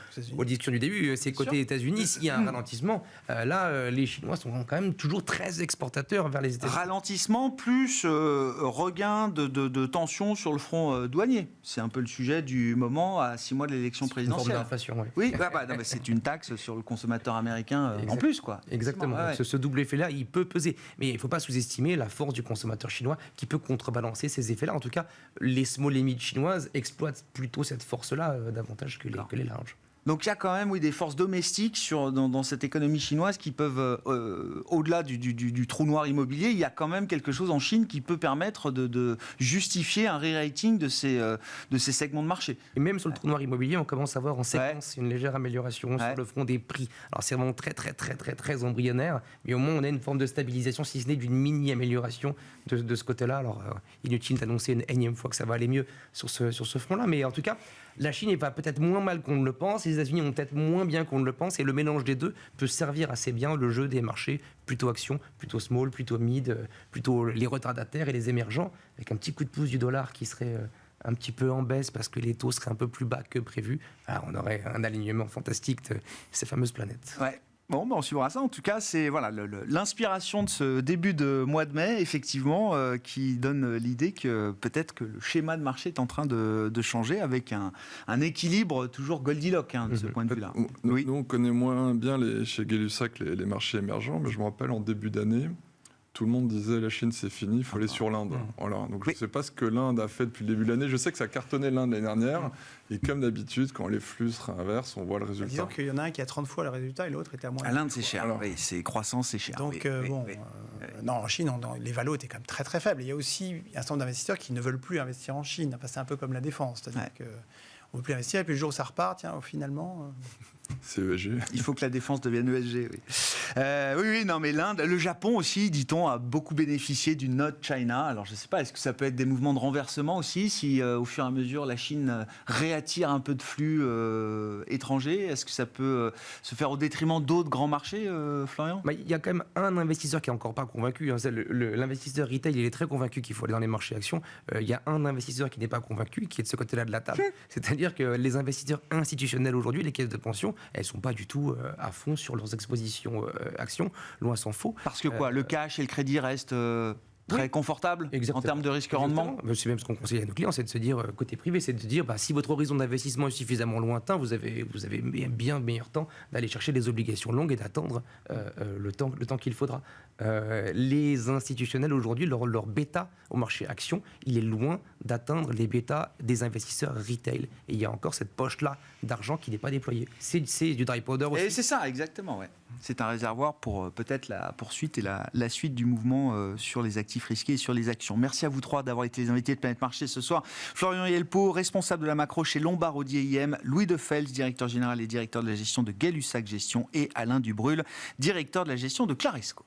discussions du début, c'est côté États-Unis, s'il y a un ralentissement, là, les Chinois sont quand même toujours très exportateurs vers les États-Unis. Ralentissement plus regain de tension sur le front douanier. C'est un peu le sujet du moment à 6 mois de l'élection présidentielle. Une forme d'inflation, oui. Oui, non, mais c'est une taxe sur le consommateur américain en plus, quoi. Exactement. Ce double effet-là, il peut peser. Mais il ne faut pas sous-estimer la force du consommateur chinois qui peut contrebalancer ces effets-là. En tout cas, les small et mid chinoises exploitent plutôt cette force-là davantage que les larges. Donc il y a quand même des forces domestiques dans cette économie chinoise qui peuvent, au-delà du trou noir immobilier, il y a quand même quelque chose en Chine qui peut permettre de justifier un re-rating de ces segments de marché. Et même sur le trou noir immobilier, on commence à voir en séquence une légère amélioration sur le front des prix. Alors c'est vraiment très embryonnaire, mais au moins on a une forme de stabilisation, si ce n'est d'une mini-amélioration de ce côté-là. Alors inutile d'annoncer une énième fois que ça va aller mieux sur ce front-là, mais en tout cas, la Chine va peut-être moins mal qu'on ne le pense, les États-Unis vont peut-être moins bien qu'on ne le pense, et le mélange des deux peut servir assez bien le jeu des marchés, plutôt actions, plutôt small, plutôt mid, plutôt les retardataires et les émergents, avec un petit coup de pouce du dollar qui serait un petit peu en baisse parce que les taux seraient un peu plus bas que prévu. Alors on aurait un alignement fantastique de ces fameuses planètes. Ouais. Bon, on suivra ça. En tout cas, c'est l'inspiration de ce début de mois de mai, effectivement, qui donne l'idée que peut-être que le schéma de marché est en train de changer avec un équilibre toujours Goldilocks de ce point de vue-là. Nous, on connaît moins bien chez Gay-Lussac les marchés émergents, mais je me rappelle en début d'année, tout le monde disait la Chine c'est fini, il faut aller sur l'Inde. Voilà. Donc je ne sais pas ce que l'Inde a fait depuis le début de l'année. Je sais que ça cartonnait l'Inde l'année dernière. Et comme d'habitude, quand les flux se réinversent, on voit le résultat. Disons qu'il y en a un qui a 30 fois le résultat et l'autre était à moins. À l'Inde c'est cher. Alors, oui, c'est croissance, c'est cher. Donc non, en Chine, les valos étaient quand même très faibles. Il y a aussi un certain nombre d'investisseurs qui ne veulent plus investir en Chine. Enfin, c'est un peu comme la défense, c'est-à-dire que on ne veut plus investir, et puis le jour où ça repart, finalement... C'est ESG. Il faut que la défense devienne ESG, oui. Oui, non, mais l'Inde, le Japon aussi, dit-on, a beaucoup bénéficié du Not China. Alors, je ne sais pas, est-ce que ça peut être des mouvements de renversement aussi, si au fur et à mesure, la Chine réattire un peu de flux étrangers? Est-ce que ça peut se faire au détriment d'autres grands marchés, Florian? Il y a quand même un investisseur qui n'est encore pas convaincu. L'investisseur retail, il est très convaincu qu'il faut aller dans les marchés actions. Il y a un investisseur qui n'est pas convaincu, qui est de ce côté-là de la table. C'est-à-dire que les investisseurs institutionnels aujourd'hui, les caisses de pension, elles ne sont pas du tout à fond sur leurs expositions actions, loin s'en faut. Parce que le cash et le crédit restent très confortable en termes de risque-rendement. C'est même ce qu'on conseille à nos clients, c'est de se dire, côté privé, c'est de se dire, si votre horizon d'investissement est suffisamment lointain, vous avez bien meilleur temps d'aller chercher des obligations longues et d'attendre le temps qu'il faudra. Les institutionnels, aujourd'hui, leur bêta au marché action, il est loin d'atteindre les bêtas des investisseurs retail. Et il y a encore cette poche-là d'argent qui n'est pas déployée. C'est du dry powder aussi. Et c'est ça, exactement. Ouais. C'est un réservoir pour peut-être la poursuite et la suite du mouvement sur les actifs risqués et sur les actions. Merci à vous trois d'avoir été les invités de Planète Marché ce soir. Florian Yelpo, responsable de la macro chez Lombard Odier IM, Louis Defels, directeur général et directeur de la gestion de Gay-Lussac Gestion, et Alain Dubrul, directeur de la gestion de Claresco.